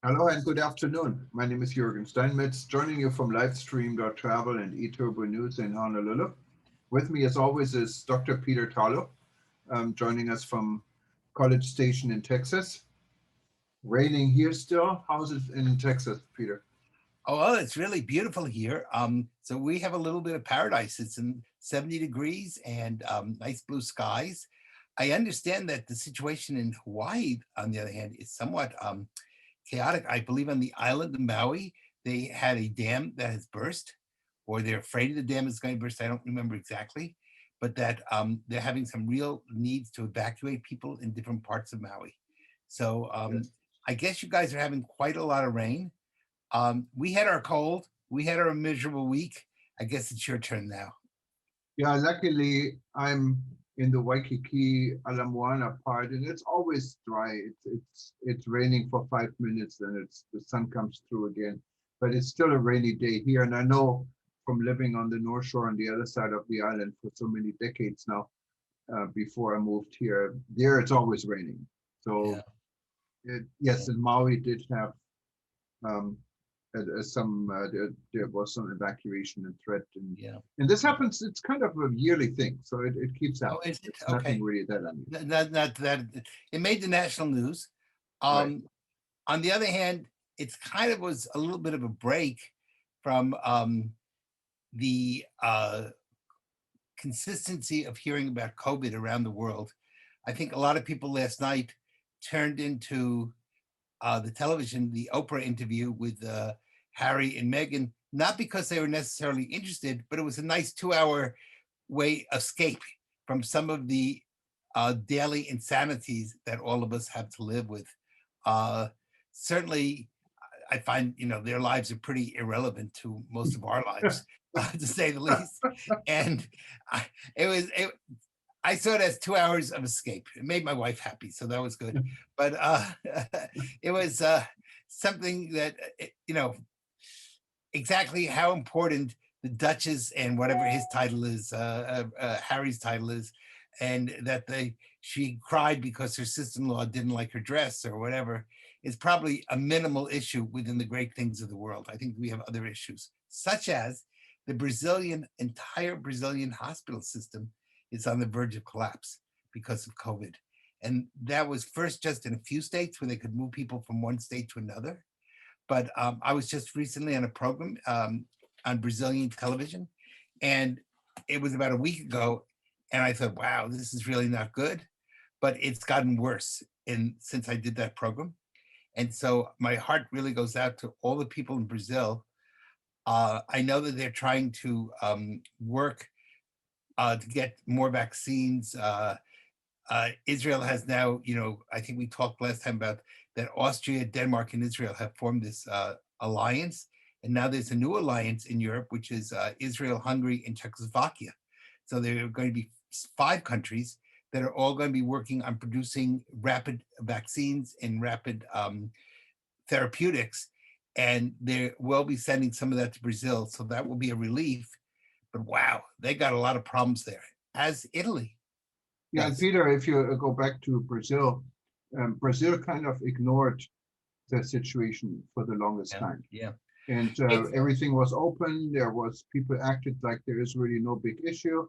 Hello and good afternoon. My name is Jürgen Steinmetz, joining you from livestream.travel and eTurboNews in Honolulu. With me, as always, is Dr. Peter Talo, joining us from College Station in Texas. Raining here still. How's it in Texas, Peter? Oh, well, it's really beautiful here. So we have a little bit of paradise. It's in 70 degrees and nice blue skies. I understand that the situation in Hawaii, on the other hand, is somewhat chaotic. I believe on the island of Maui, they had a dam that has burst, or they're afraid the dam is going to burst. I don't remember exactly, but that they're having some real needs to evacuate people in different parts of Maui. So Yes. I guess you guys are having quite a lot of rain. We had our cold. We had our miserable week. I guess it's your turn now. Yeah, luckily I'm in the Waikiki Ala Moana part, and it's always dry. It's raining for 5 minutes, then the sun comes through again. But it's still a rainy day here, and I know from living on the North Shore on the other side of the island for so many decades now, before I moved here, there it's always raining. Yeah, So yeah, yes, and Maui did have um, there was some evacuation and threat, yeah. and this happens. It's kind of a yearly thing, so it keeps Oh, happening. is it It's nothing okay? really that unusual. Not that it made the national news. Right. Um, on the other hand, it's kind of was a little bit of a break from the consistency of hearing about COVID around the world. I think a lot of people last night turned into the television, the Oprah interview with Harry and Meghan, not because they were necessarily interested, but it was a nice 2 hour way escape from some of the daily insanities that all of us have to live with. Uh, Certainly, I find their lives are pretty irrelevant to most of our lives, to say the least. And I, it was it, I saw it as 2 hours of escape. It made my wife happy, so that was good. But it was something that exactly how important the Duchess and whatever his title is, Harry's title is, and that she cried because her sister-in-law didn't like her dress or whatever is probably a minimal issue within the great things of the world. I think we have other issues, such as the entire Brazilian hospital system is on the verge of collapse because of COVID. And that was first just in a few states where they could move people from one state to another. But I was just recently on a program on Brazilian television, and it was about a week ago, and I thought, wow, this is really not good. But it's gotten worse since I did that program, and so my heart really goes out to all the people in Brazil. I know that they're trying to work to get more vaccines. Israel has now, I think we talked last time about that Austria, Denmark, and Israel have formed this alliance. And now there's a new alliance in Europe, which is Israel, Hungary, and Czechoslovakia. So there are going to be 5 countries that are all going to be working on producing rapid vaccines and rapid therapeutics. And they will be sending some of that to Brazil. So that will be a relief. But wow, they got a lot of problems there, as Italy Yeah, and does. Peter, if you go back to Brazil, Brazil kind of ignored the situation for the longest Yeah, time, yeah. and It's everything was open. There was people acted like there is really no big issue,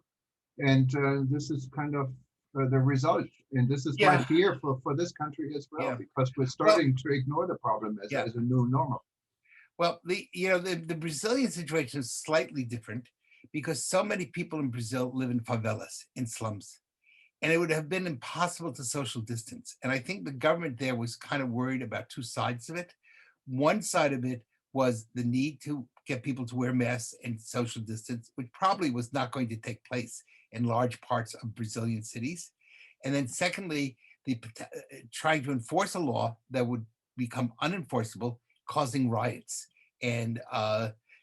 and this is kind of the result. And this is my yeah, fear for this country as well, yeah. because we're Well, starting to ignore the problem yeah. as a new normal. Well, the Brazilian situation is slightly different because so many people in Brazil live in favelas, in slums, and it would have been impossible to social distance. And I think the government there was kind of worried about two sides of it. One side of it was the need to get people to wear masks and social distance, which probably was not going to take place in large parts of Brazilian cities. And then secondly, trying to enforce a law that would become unenforceable, causing riots. And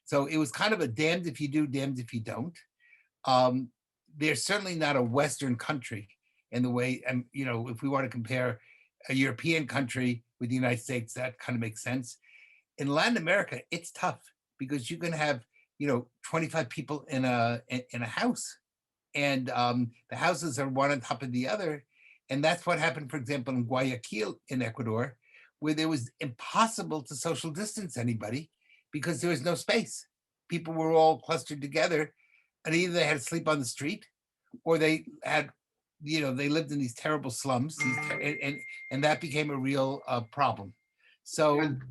so it was kind of a damned if you do, damned if you don't. Um, they're certainly not a Western country in the way, and if we want to compare a European country with the United States, that kind of makes sense. In Latin America, it's tough because you can have 25 people in a house, and the houses are one on top of the other, and that's what happened, for example, in Guayaquil in Ecuador, where there was impossible to social distance anybody because there was no space. People were all clustered together, and either they had to sleep on the street, or they had, they lived in these terrible slums, and that became a real problem. So And,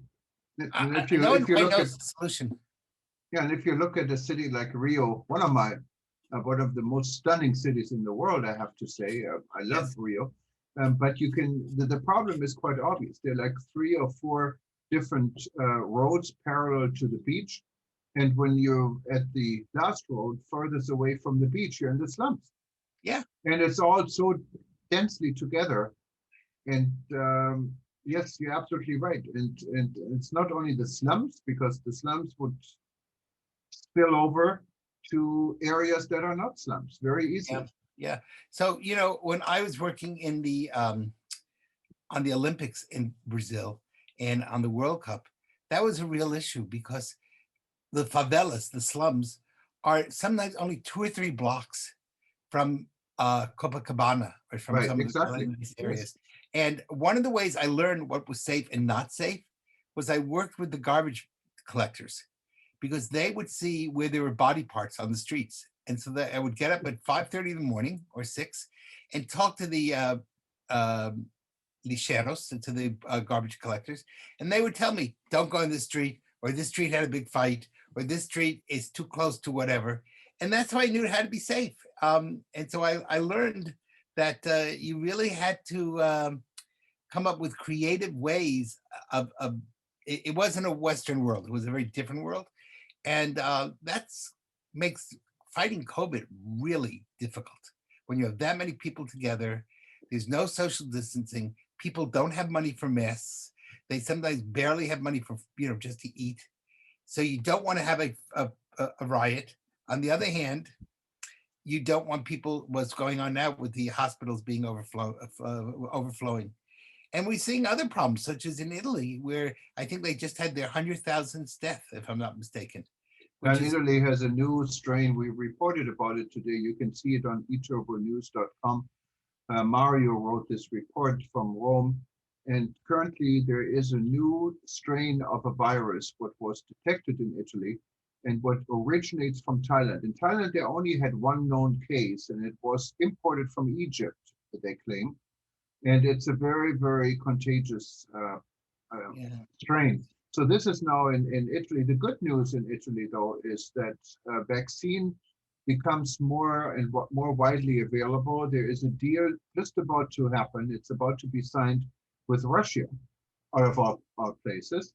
and if you no one if you quite look at knows the solution. yeah, and if you look at a city like Rio, one of the most stunning cities in the world, I have to say, I love Yes. Rio. But the problem is quite obvious. There are like 3 or 4 different roads parallel to the beach. And when you're at the last road, furthest away from the beach, you're in the slums. Yeah. And it's all so densely together. And yes, you're absolutely right. And it's not only the slums, because the slums would spill over to areas that are not slums very Yeah. easily. Yeah. So, when I was working in the on the Olympics in Brazil and on the World Cup, that was a real issue because the favelas, the slums, are sometimes only 2 or 3 blocks from Copacabana or from Right, some of exactly. these Yes. areas. And one of the ways I learned what was safe and not safe was I worked with the garbage collectors, because they would see where there were body parts on the streets. And so that I would get up at 5:30 in the morning or 6 and talk to the lixeros, to the garbage collectors, and they would tell me, "Don't go on this street," or "This street had a big fight," or "This street is too close to whatever." And that's how I knew how to be safe. And so I learned that you really had to come up with creative ways of it wasn't a Western world; it was a very different world, and that's makes fighting COVID really difficult when you have that many people together. There's no social distancing. People don't have money for masks. They sometimes barely have money for just to eat. So you don't want to have a riot. On the other hand, you don't want people, what's going on now with the hospitals being overflowing. And we're seeing other problems, such as in Italy, where I think they just had their 100,000th death, if I'm not mistaken, which And is, Italy has a new strain. We reported about it today. You can see it on eTurboNews.com. Mario wrote this report from Rome. And currently there is a new strain of a virus, what was detected in Italy and what originates from Thailand. In Thailand, they only had one known case, and it was imported from Egypt, they claim. And it's a very, very contagious yeah, strain. So this is now in Italy. The good news in Italy, though, is that vaccine becomes more and more widely available. There is a deal just about to happen. It's about to be signed with Russia, out of all places,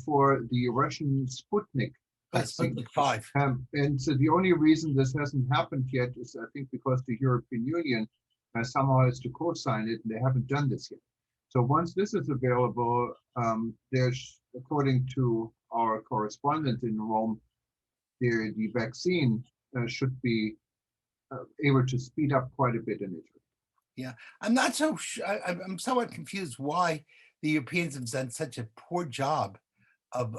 for the Russian Sputnik vaccine. Sputnik 5. And so the only reason this hasn't happened yet is, I think, because the European Union somehow has to co-sign it, and they haven't done this yet. So once this is available, there's, according to our correspondent in Rome, the vaccine should be able to speed up quite a bit in Italy. Yeah, I'm not so sure. I'm somewhat confused why the Europeans have done such a poor job of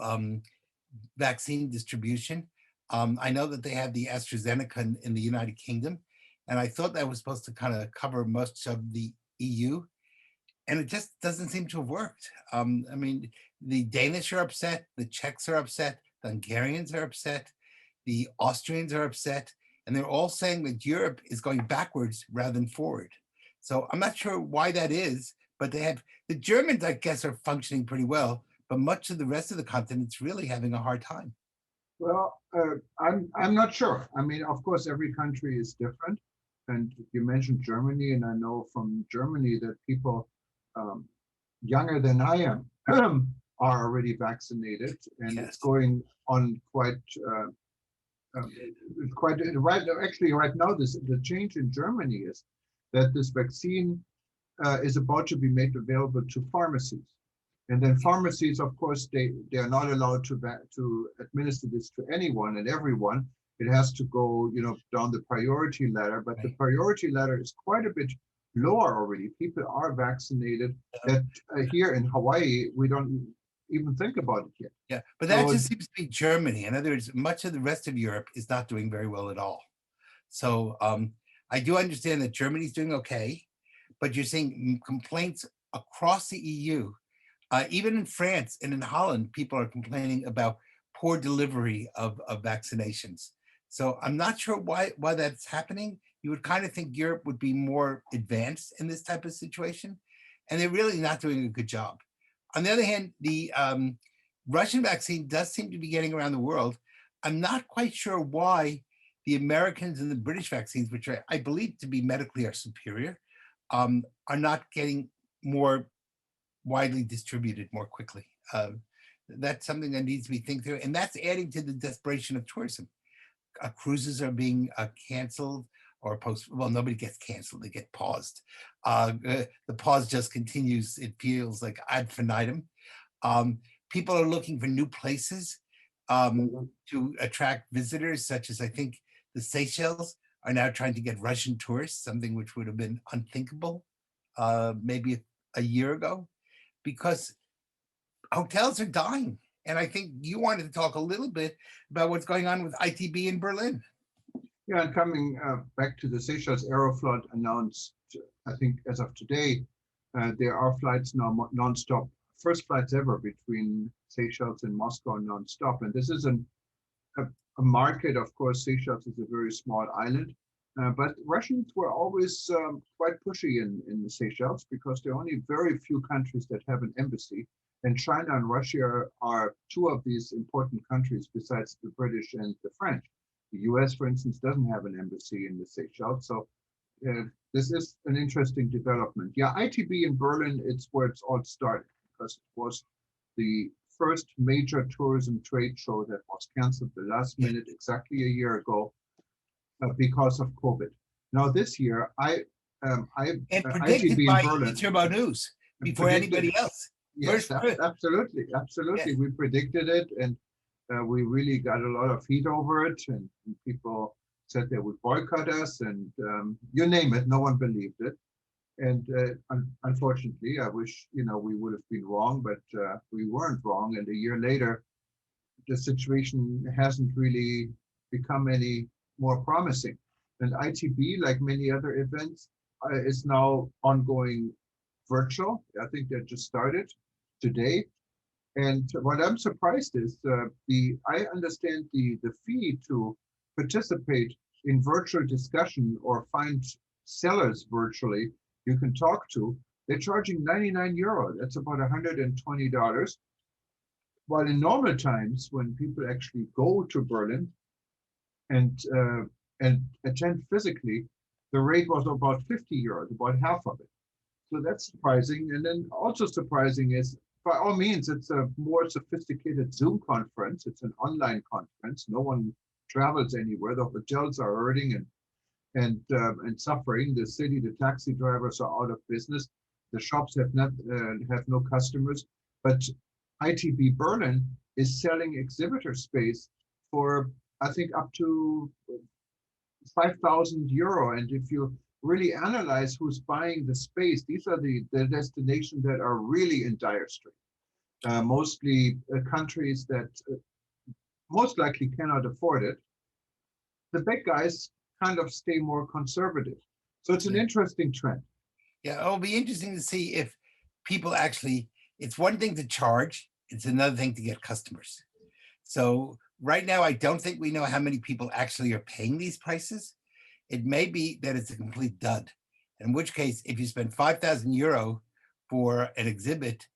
vaccine distribution. I know that they have the AstraZeneca in the United Kingdom, and I thought that was supposed to kind of cover most of the EU, and it just doesn't seem to have worked. I mean, the Danish are upset, the Czechs are upset, the Hungarians are upset, the Austrians are upset, and they're all saying that Europe is going backwards rather than forward. So I'm not sure why that is, but the Germans, I guess, are functioning pretty well, but much of the rest of the continent's really having a hard time. Well, I'm not sure. I mean, of course, every country is different. And you mentioned Germany, and I know from Germany that people younger than I am are already vaccinated, and Yes. it's going on quite right. Actually, right now, the change in Germany is that this vaccine is about to be made available to pharmacies. And then pharmacies, of course, they are not allowed to administer this to anyone and everyone. It has to go, down the priority ladder. But the priority ladder is quite a bit lower already. People are vaccinated. That here in Hawaii, we don't even think about it yet. Yeah, but that just seems to be Germany. In other words, much of the rest of Europe is not doing very well at all. So I do understand that Germany's doing okay, but you're seeing complaints across the EU Even in France and in Holland, people are complaining about poor delivery of vaccinations. So I'm not sure why that's happening. You would kind of think Europe would be more advanced in this type of situation, and they're really not doing a good job. On the other hand, the Russian vaccine does seem to be getting around the world. I'm not quite sure why the Americans and the British vaccines, which I believe to be medically are superior, are not getting more widely distributed more quickly. That's something that needs to be think through, and that's adding to the desperation of tourism. Cruises are being canceled or well, nobody gets canceled, they get paused. The pause just continues. It feels like ad infinitum. People are looking for new places to attract visitors, such as I think the Seychelles are now trying to get Russian tourists, something which would have been unthinkable maybe a year ago, because hotels are dying. And I think you wanted to talk a little bit about what's going on with ITB in Berlin. Yeah, and coming back to the Seychelles, Aeroflot announced, I think as of today, there are flights now non-stop, first flights ever between Seychelles and Moscow non-stop. And this is a market, of course. Seychelles is a very small island, but Russians were always quite pushy in the Seychelles because there are only very few countries that have an embassy. And China and Russia are two of these important countries besides the British and the French. The US, for instance, doesn't have an embassy in the Seychelles. So this is an interesting development. Yeah, ITB in Berlin, it's where it's all started because it was the first major tourism trade show that was canceled the last minute, exactly a year ago, because of COVID. Now this year, and predicted ITB by in Berlin, eTurboNews before anybody else. Yes, absolutely. Yeah. We predicted it, and we really got a lot of heat over it, and people said they would boycott us, and you name it, no one believed it. And unfortunately, I wish we would have been wrong, but we weren't wrong. And a year later, the situation hasn't really become any more promising. And ITB, like many other events, is now ongoing virtual. I think that just started today. And what I'm surprised is I understand the fee to participate in virtual discussion or find sellers virtually you can talk to. They're charging 99 euro. That's about $120. While in normal times, when people actually go to Berlin and attend physically, the rate was about 50 euros, about half of it. So that's surprising. And then also surprising is, by all means, it's a more sophisticated Zoom conference. It's an online conference. No one travels anywhere. The hotels are hurting and suffering. The city, the taxi drivers are out of business. The shops have no customers. But ITB Berlin is selling exhibitor space for, I think, up to 5,000 euro. And if you really analyze who's buying the space, these are the destinations that are really in dire straits. Mostly countries that most likely cannot afford it. The big guys kind of stay more conservative. So it's an interesting trend. Yeah, it'll be interesting to see if people actually, it's one thing to charge, it's another thing to get customers. So right now, I don't think we know how many people actually are paying these prices. It may be that it's a complete dud, in which case, if you spend 5,000 euro for an exhibit,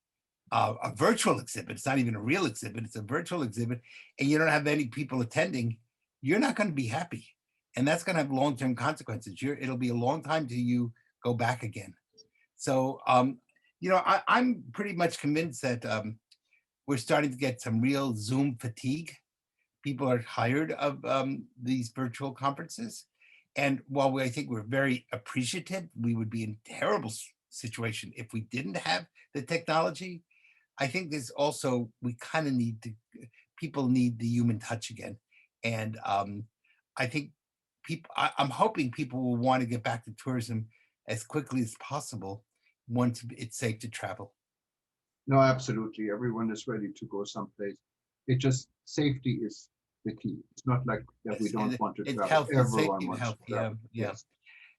a virtual exhibit, it's not even a real exhibit, it's a virtual exhibit, and you don't have any people attending, you're not going to be happy. And that's going to have long-term consequences. It'll be a long time till you go back again. So, I'm pretty much convinced that we're starting to get some real Zoom fatigue. People are tired of these virtual conferences. And while I think we're very appreciative, we would be in a terrible situation if we didn't have the technology. I think there's also, we kind of people need the human touch again. And I think I'm hoping people will want to get back to tourism as quickly as possible once it's safe to travel. No, absolutely. Everyone is ready to go someplace. It just, safety is the key. It's not like that we don't want to travel. Health, everyone wants health, to travel. Yeah.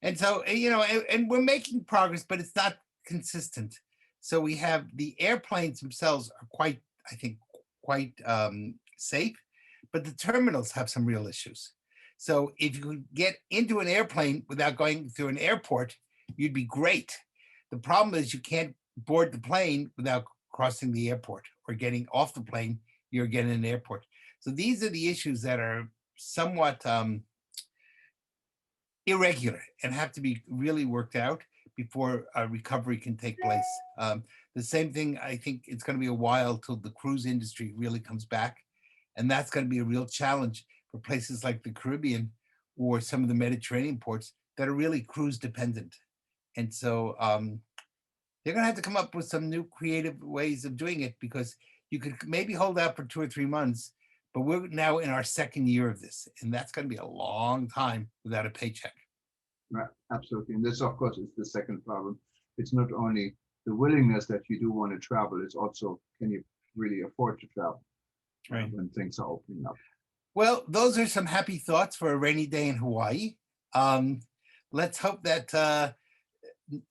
And so, and we're making progress, but it's not consistent. So we have the airplanes themselves are quite, I think, quite safe, but the terminals have some real issues. So if you could get into an airplane without going through an airport, you'd be great. The problem is you can't board the plane without crossing the airport, or getting off the plane, you're getting an airport. So these are the issues that are somewhat irregular and have to be really worked out before a recovery can take place. The same thing, I think it's going to be a while till the cruise industry really comes back. And that's going to be a real challenge for places like the Caribbean or some of the Mediterranean ports that are really cruise dependent. And so they're going to have to come up with some new creative ways of doing it, because you could maybe hold out for 2 or 3 months, but we're now in our second year of this, and that's going to be a long time without a paycheck. Right, absolutely. And this, of course, is the second problem. It's not only the willingness that you do want to travel, it's also, can you really afford to travel when things are opening up? Well, those are some happy thoughts for a rainy day in Hawaii. Let's hope that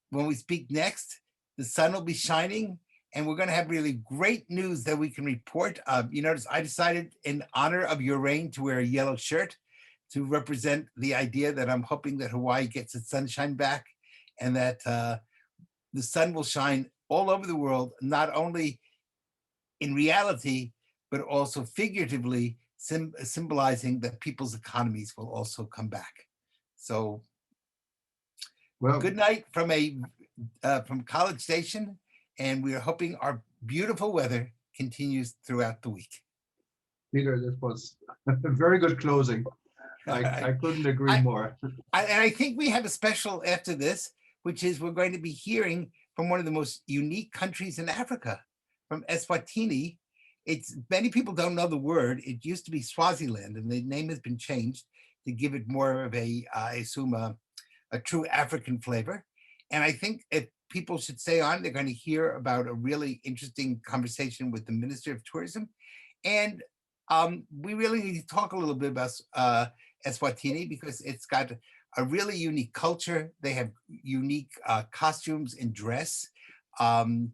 when we speak next, the sun will be shining, and we're going to have really great news that we can report. You notice I decided, in honor of your rain, to wear a yellow shirt to represent the idea that I'm hoping that Hawaii gets its sunshine back, and that the sun will shine all over the world, not only in reality, but also figuratively, symbolizing that people's economies will also come back. So, well, good night from College Station, and we are hoping our beautiful weather continues throughout the week. Peter, this was a very good closing. I couldn't agree more. And I think we have a special after this, which is we're going to be hearing from one of the most unique countries in Africa, from Eswatini. It's, many people don't know the word. It used to be Swaziland, and the name has been changed to give it more of a, I assume, a true African flavor. And I think if people should stay on, they're going to hear about a really interesting conversation with the Minister of Tourism. And we really need to talk a little bit about Eswatini, because it's got a really unique culture. They have unique costumes and dress. And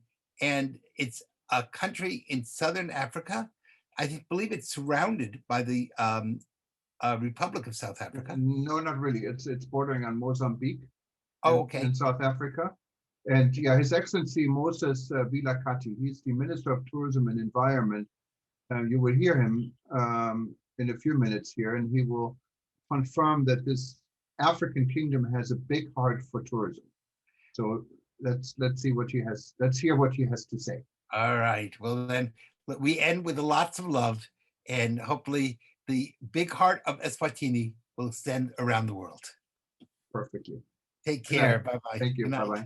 it's a country in Southern Africa. I believe it's surrounded by the Republic of South Africa. No, not really. It's bordering on Mozambique. Oh, okay. In South Africa. And yeah, His Excellency Moses Bilakati, he's the Minister of Tourism and Environment. You will hear him in a few minutes here, and he will confirm that this African kingdom has a big heart for tourism. So let's see what he has. Let's hear what he has to say. All right. Well, then we end with lots of love, and hopefully the big heart of Eswatini will extend around the world. Perfectly. Take care. Bye-bye. Thank you. Bye-bye.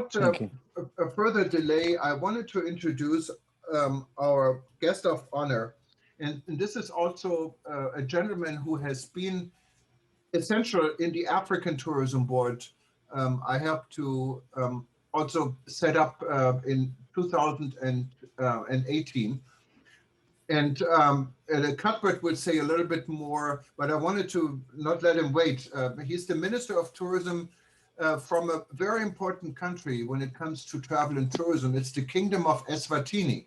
without Thank you. a further delay, I wanted to introduce our guest of honor. And this is also a gentleman who has been essential in the African Tourism Board. I helped to also set up in 2018. And Cuthbert will say a little bit more, but I wanted to not let him wait. He's the Minister of Tourism from a very important country when it comes to travel and tourism. It's the Kingdom of Eswatini.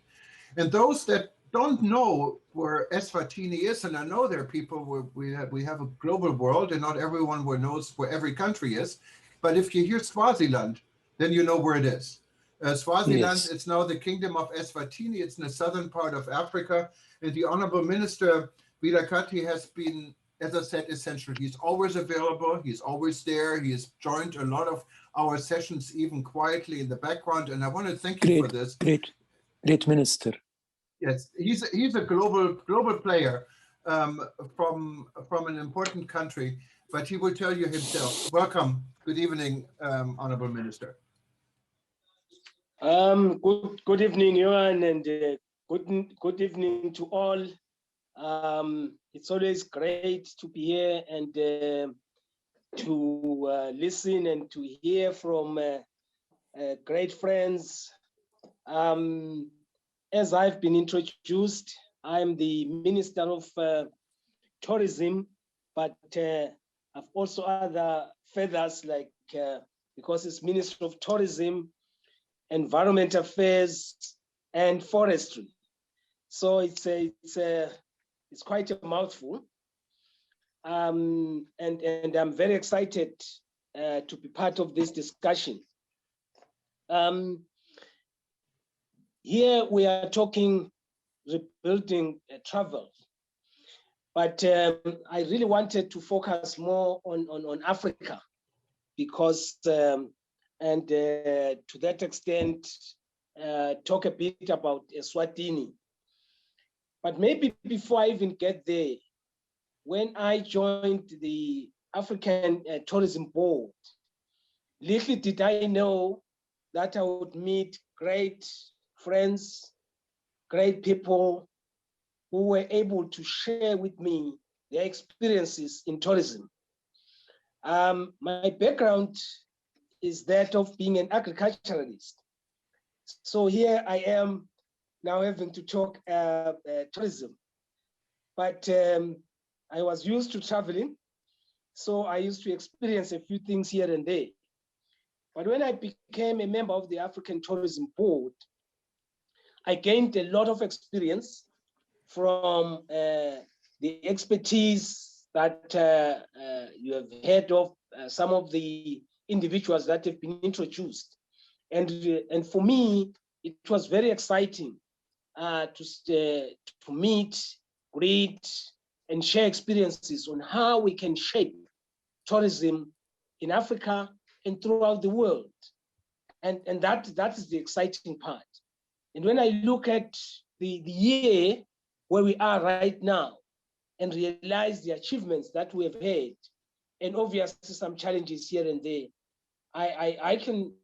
And those that don't know where Eswatini is, and I know there are people where we have a global world and not everyone knows where every country is. But if you hear Swaziland, then you know where it is. Swaziland, Yes. it's now the Kingdom of Eswatini. It's in the southern part of Africa. And the Honorable Minister Vilakati has been, as I said, essential. He's always available. He's always there. He has joined a lot of our sessions, even quietly in the background. And I want to thank you for this. Great minister. Yes, he's a global player from an important country, but he will tell you himself. Welcome. Good evening, Honorable Minister. Good evening, Johan, and good evening to all. It's always great to be here and to listen and to hear from great friends. As I've been introduced, I'm the Minister of Tourism, but I've also other feathers like because it's Minister of Tourism, Environment Affairs, and Forestry. So it's quite a mouthful, and I'm very excited to be part of this discussion. Here we are talking rebuilding travel, but I really wanted to focus more on Africa because, and to that extent, talk a bit about Eswatini. But maybe before I even get there, when I joined the African Tourism Board, little did I know that I would meet great friends, great people who were able to share with me their experiences in tourism. My background is that of being an agriculturalist. So here I am now having to talk tourism. But I was used to traveling, so I used to experience a few things here and there. But when I became a member of the African Tourism Board, I gained a lot of experience from the expertise that you have heard of, some of the individuals that have been introduced. And for me, it was very exciting to meet, greet, and share experiences on how we can shape tourism in Africa and throughout the world. And that is the exciting part. And when I look at the year where we are right now and realize the achievements that we have had, and obviously some challenges here and there, I can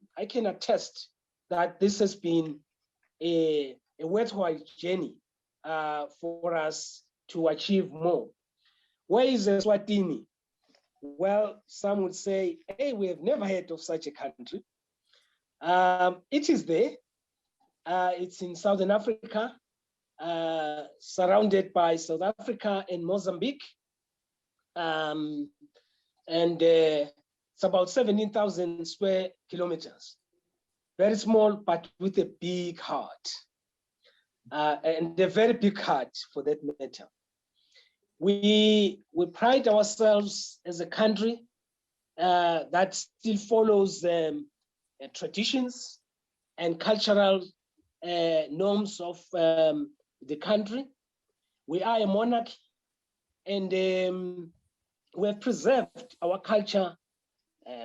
attest that this has been a worthwhile journey for us to achieve more. Where is Eswatini? Well, some would say, hey, we have never heard of such a country. It is there. It's in Southern Africa, surrounded by South Africa and Mozambique. And it's about 17,000 square kilometers. Very small, but with a big heart. And a very big heart for that matter. We pride ourselves as a country that still follows traditions and cultural norms of the country. We are a monarchy, and we have preserved our culture,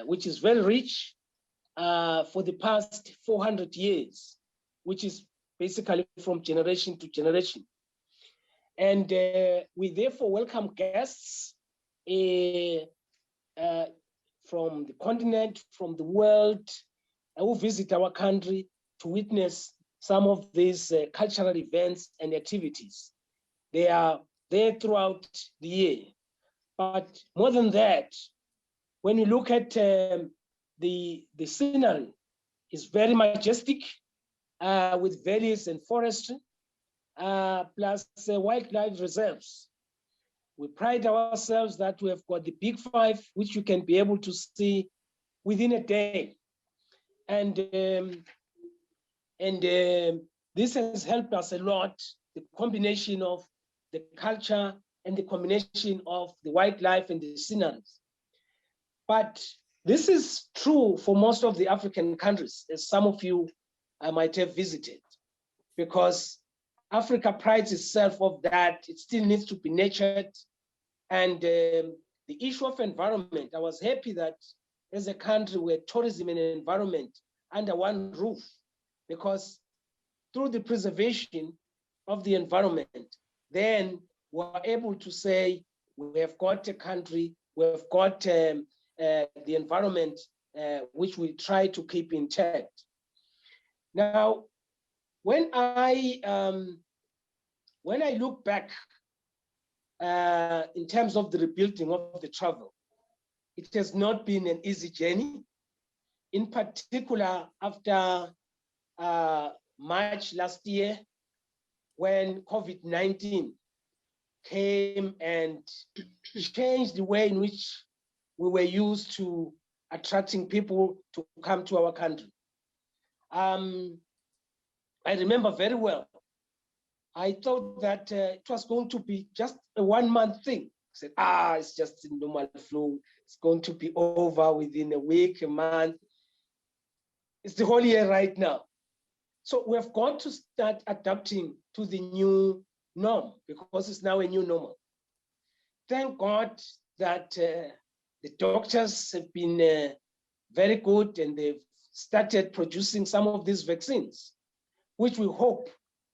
which is very rich for the past 400 years, which is basically from generation to generation. And we therefore welcome guests from the continent, from the world, who visit our country to witness some of these cultural events and activities. They are there throughout the year. But more than that, when you look at the scenery, it's very majestic with valleys and forestry, plus wildlife reserves. We pride ourselves that we have got the Big Five, which you can be able to see within a day. And this has helped us a lot, the combination of the culture and the combination of the wildlife and the sceneries. But this is true for most of the African countries, as some of you might have visited, because Africa prides itself of that. It still needs to be nurtured. And the issue of environment, I was happy that as a country where tourism and environment under one roof, because through the preservation of the environment, then we're able to say we have got a country, we've got the environment which we try to keep intact. Now, when I look back in terms of the rebuilding of the travel, it has not been an easy journey. In particular, after March last year, when COVID-19 came and changed the way in which we were used to attracting people to come to our country. I remember very well, I thought that it was going to be just a 1 month thing. I said, it's just a normal flu. It's going to be over within a week, a month. It's the whole year right now. So we have got to start adapting to the new norm, because it's now a new normal. Thank God that the doctors have been very good, and they've started producing some of these vaccines, which we hope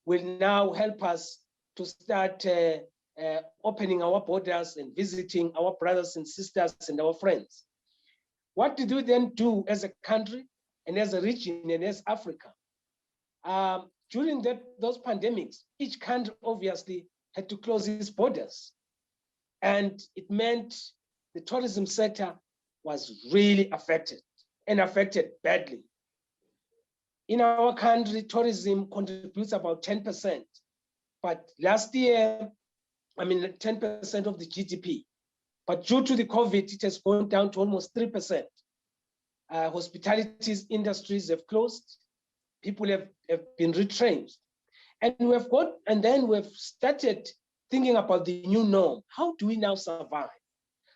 will now help us to start opening our borders and visiting our brothers and sisters and our friends. What did we then do as a country and as a region and as Africa? During those pandemics, each country obviously had to close its borders. And it meant the tourism sector was really affected, and affected badly. In our country, tourism contributes about 10%. But last year, 10% of the GDP. But due to the COVID, it has gone down to almost 3%. Hospitality industries have closed. People have been retrenched. And we've started thinking about the new norm. How do we now survive?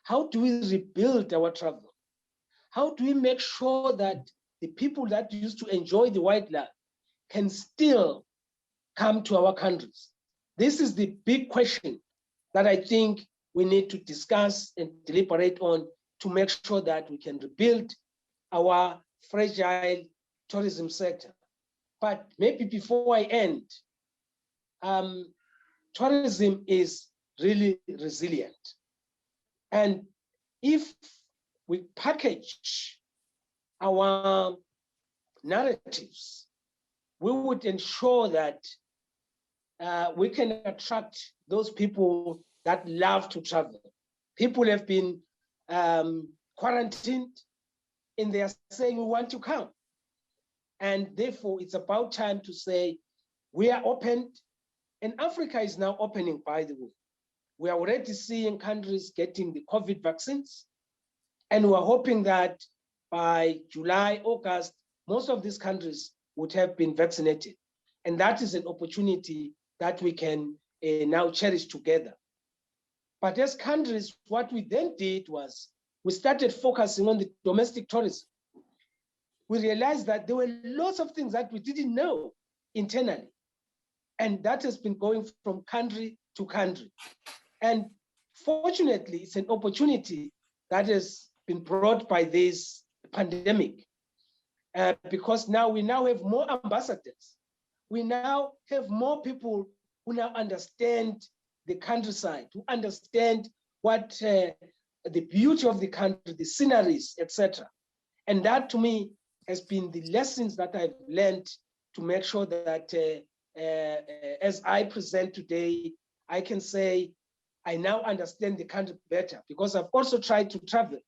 How do we rebuild our travel? How do we make sure that the people that used to enjoy the wildlife can still come to our countries? This is the big question that I think we need to discuss and deliberate on to make sure that we can rebuild our fragile tourism sector. But maybe before I end, tourism is really resilient. And if we package our narratives, we would ensure that we can attract those people that love to travel. People have been quarantined, and they are saying we want to come. And therefore, it's about time to say we are open, and Africa is now opening, by the way. We are already seeing countries getting the COVID vaccines, and we're hoping that by July, August, most of these countries would have been vaccinated. And that is an opportunity that we can now cherish together. But as countries, what we then did was we started focusing on the domestic tourism. We realized that there were lots of things that we didn't know internally. And that has been going from country to country. And fortunately, it's an opportunity that has been brought by this pandemic, because now we have more ambassadors. We now have more people who now understand the countryside, who understand what the beauty of the country, the sceneries, etc. And that, to me, has been the lessons that I've learned to make sure that as I present today, I can say I now understand the country better, because I've also tried to travel,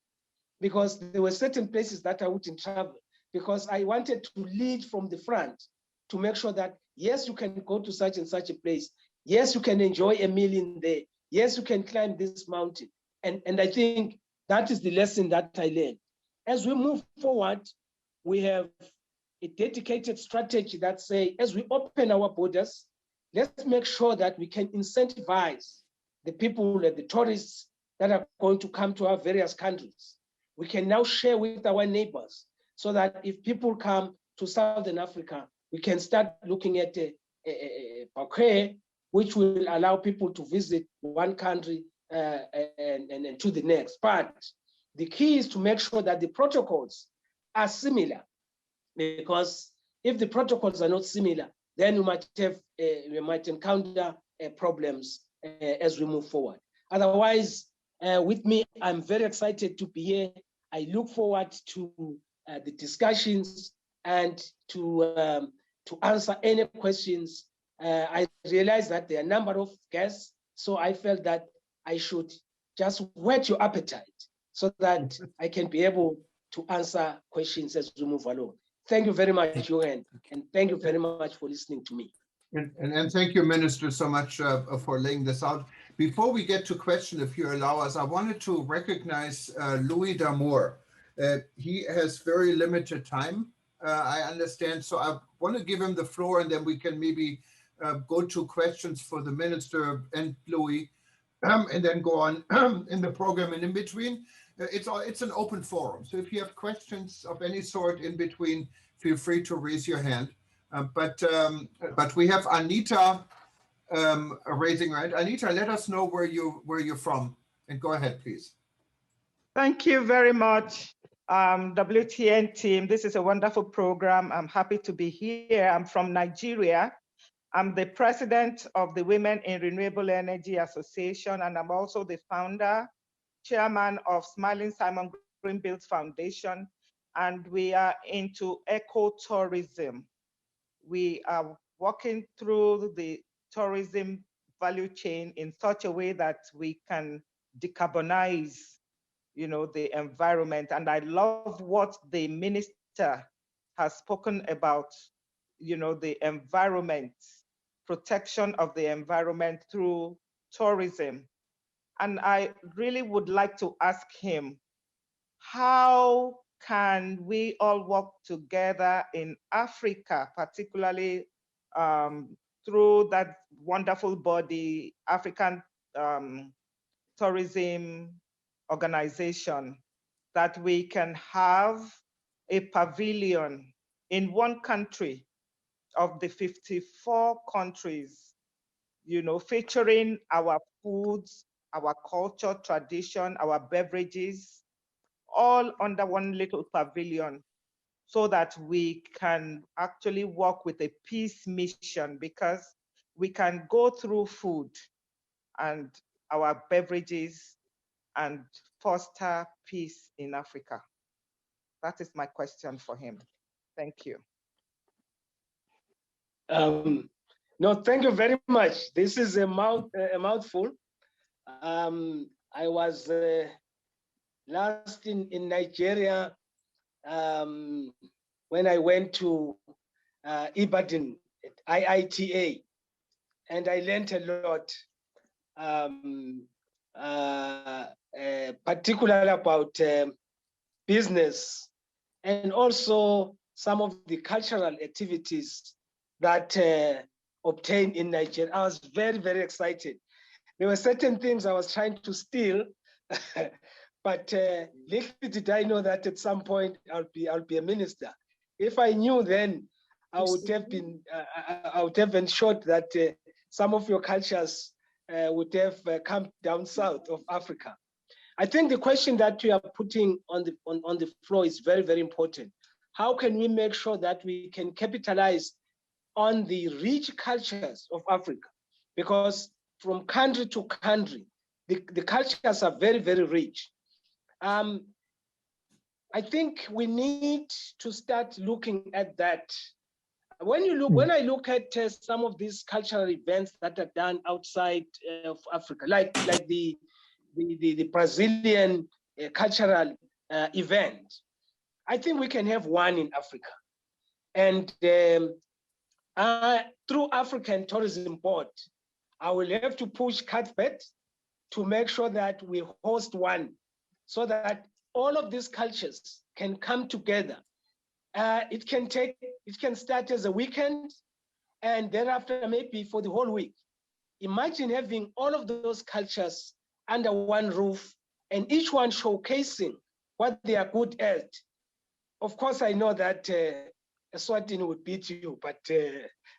because there were certain places that I wouldn't travel, because I wanted to lead from the front to make sure that, yes, you can go to such and such a place. Yes, you can enjoy a meal in there. Yes, you can climb this mountain. And I think that is the lesson that I learned. As we move forward, we have a dedicated strategy that say, as we open our borders, let's make sure that we can incentivize the people and the tourists that are going to come to our various countries. We can now share with our neighbors, so that if people come to Southern Africa, we can start looking at a paquet, which will allow people to visit one country and to the next. But the key is to make sure that the protocols are similar, because if the protocols are not similar, then we might encounter problems as we move forward. Otherwise, with me, I'm very excited to be here. I look forward to the discussions and to answer any questions. I realize that there are a number of guests, so I felt that I should just whet your appetite so that I can be able to answer questions as we move along. Thank you very much, Johan, and thank you very much for listening to me. And thank you, Minister, so much for laying this out. Before we get to question, if you allow us, I wanted to recognize Louis D'Amour. He has very limited time, I understand, so I want to give him the floor, and then we can maybe go to questions for the Minister and Louis, and then go on in the program. And in between, it's an open forum. So if you have questions of any sort in between, feel free to raise your hand. But we have Anita raising her hand. Anita, let us know where you're from, and go ahead, please. Thank you very much, WTN team. This is a wonderful program. I'm happy to be here. I'm from Nigeria. I'm the president of the Women in Renewable Energy Association, and I'm also the founder, chairman of Smiling Simon Greenfield Foundation, and we are into ecotourism. We are working through the tourism value chain in such a way that we can decarbonize, the environment. And I love what the minister has spoken about, the environment, protection of the environment through tourism. And I really would like to ask him, how can we all work together in Africa, particularly through that wonderful body, African Tourism Organization, that we can have a pavilion in one country of the 54 countries, featuring our foods, our culture, tradition, our beverages, all under one little pavilion, so that we can actually work with a peace mission, because we can go through food and our beverages and foster peace in Africa. That is my question for him. Thank you. No, thank you very much. This is a mouthful. I was last in Nigeria when I went to Ibadan at IITA, and I learned a lot, particularly about business, and also some of the cultural activities that obtained in Nigeria. I was very, very excited. There were certain things I was trying to steal, but little did I know that at some point I'll be a minister. If I knew then, I would have ensured that some of your cultures would have come down south of Africa. I think the question that you are putting on the floor is very, very important. How can we make sure that we can capitalize on the rich cultures of Africa? Because from country to country, the cultures are very, very rich. I think we need to start looking at that. When I look at some of these cultural events that are done outside of Africa, like the Brazilian cultural event, I think we can have one in Africa. And through African Tourism Board, I will have to push Cuthbert to make sure that we host one, so that all of these cultures can come together. It can start as a weekend, and thereafter maybe for the whole week. Imagine having all of those cultures under one roof, and each one showcasing what they are good at. Of course, I know that Eswatini would beat you, but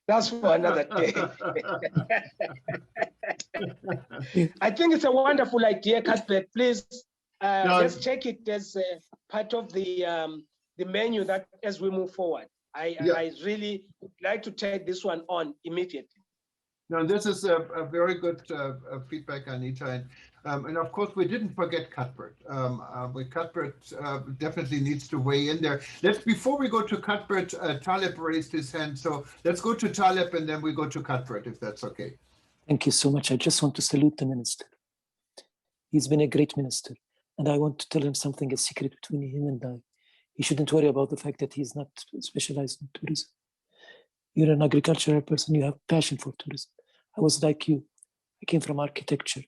that's for another day. I think it's a wonderful idea, Cuthbert. Please, let's check it as part of the menu that as we move forward. I really would like to take this one on immediately. No, this is a very good feedback, Anita. And of course, we didn't forget Cuthbert. Cuthbert definitely needs to weigh in there. Before we go to Cuthbert, Taleb raised his hand. So let's go to Taleb and then we go to Cuthbert, if that's okay. Thank you so much. I just want to salute the minister. He's been a great minister. And I want to tell him something, a secret between him and I. He shouldn't worry about the fact that he's not specialized in tourism. You're an agricultural person, you have passion for tourism. I was like you. I came from architecture,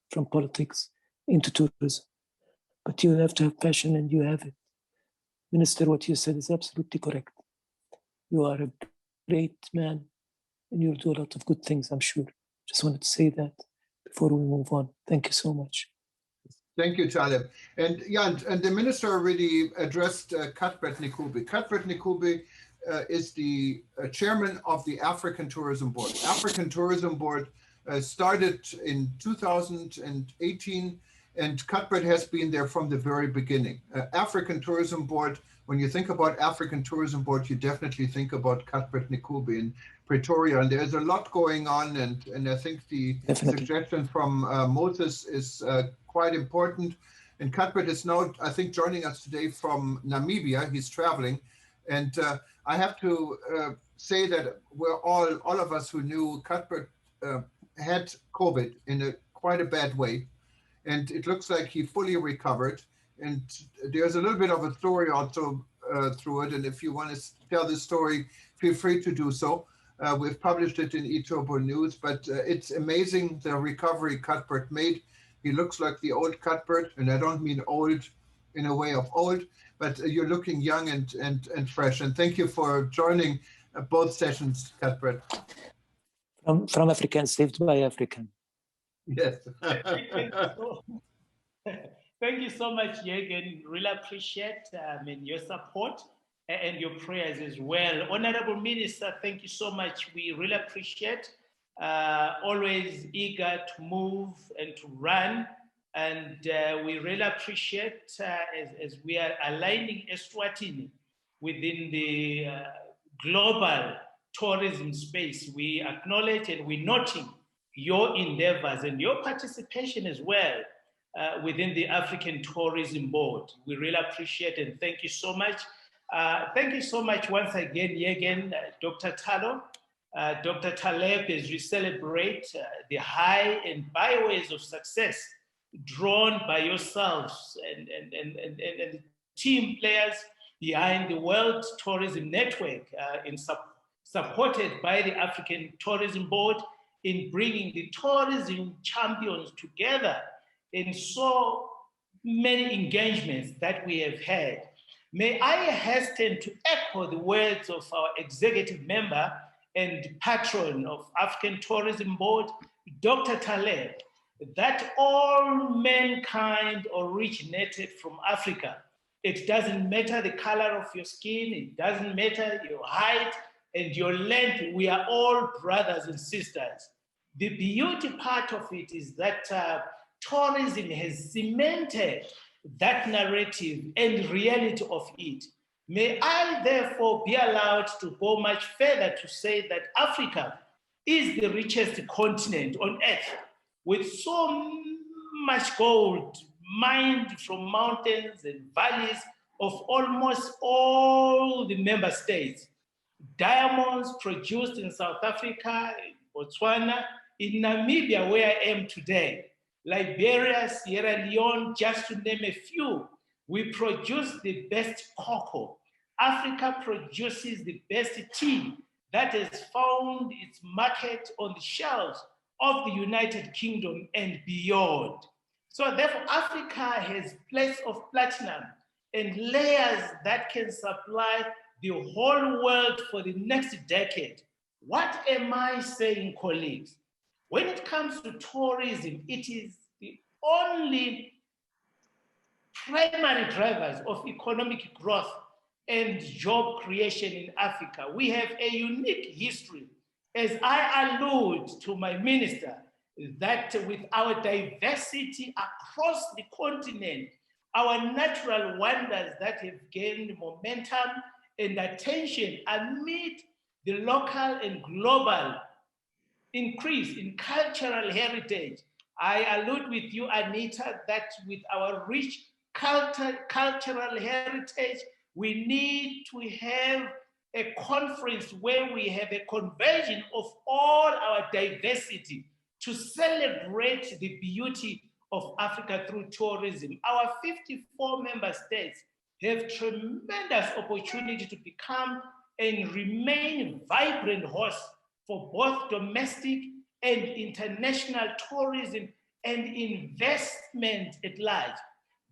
from politics, into tourism. But you have to have passion, and you have it. Minister, what you said is absolutely correct. You are a great man, and you'll do a lot of good things, I'm sure. Just wanted to say that before we move on. Thank you so much. Thank you, Taleb. And yeah, and the minister already addressed Cuthbert Ncube. Cuthbert Ncube is the chairman of the African Tourism Board. African Tourism Board started in 2018, and Cuthbert has been there from the very beginning. African Tourism Board, when you think about African Tourism Board, you definitely think about Cuthbert Ncube in Pretoria, and there's a lot going on, and I think the suggestion from Moses is quite important. And Cuthbert is now, I think, joining us today from Namibia. He's traveling, and I have to say that we're all of us who knew Cuthbert had COVID in quite a bad way, and it looks like he fully recovered. And there's a little bit of a story also through it, and if you want to tell the story, feel free to do so. We've published it in eTurboNews, but it's amazing the recovery Cuthbert made. He looks like the old Cuthbert, and I don't mean old in a way of old, but you're looking young and fresh. And thank you for joining both sessions, Cuthbert. From African, saved by African. Yes. Thank you so much, Jürgen. Really appreciate your support and your prayers as well. Honorable Minister, thank you so much. We really appreciate, always eager to move and to run. And we really appreciate as we are aligning Eswatini within the global tourism space. We acknowledge and we're noting your endeavors and your participation as well within the African Tourism Board. We really appreciate and thank you so much. Thank you so much once again, Dr. Talo, Dr. Taleb, as we celebrate the high and byways of success drawn by yourselves and team players behind the World Tourism Network supported by the African Tourism Board in bringing the tourism champions together in so many engagements that we have had. May I hasten to echo the words of our executive member and patron of African Tourism Board, Dr. Taleb, that all mankind originated from Africa. It doesn't matter the color of your skin, it doesn't matter your height and your length, we are all brothers and sisters. The beauty part of it is that tourism has cemented that narrative and reality of it. May I therefore be allowed to go much further to say that Africa is the richest continent on earth with so much gold mined from mountains and valleys of almost all the member states. Diamonds produced in South Africa, Botswana, in Namibia, where I am today, Liberia, Sierra Leone, just to name a few. We produce the best cocoa. Africa produces the best tea that has found its market on the shelves of the United Kingdom and beyond. So therefore, Africa has plates of platinum and layers that can supply the whole world for the next decade. What am I saying, colleagues? When it comes to tourism, it is the only primary drivers of economic growth and job creation in Africa. We have a unique history, as I allude to my minister, that with our diversity across the continent, our natural wonders that have gained momentum and attention amid the local and global increase in cultural heritage. I allude with you, Anita, that with our rich cultural heritage, we need to have a conference where we have a conversion of all our diversity to celebrate the beauty of Africa through tourism. Our 54 member states have tremendous opportunity to become and remain vibrant hosts for both domestic and international tourism and investment at large.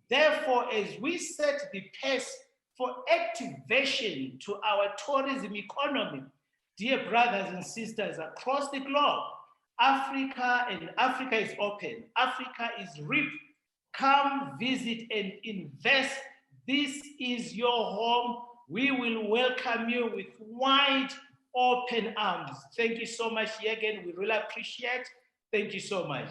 Therefore, as we set the pace for activation to our tourism economy, dear brothers and sisters across the globe, Africa is open. Africa is rich. Come visit and invest. This is your home. We will welcome you with wide open arms. Thank you so much, Jürgen. We really appreciate. Thank you so much.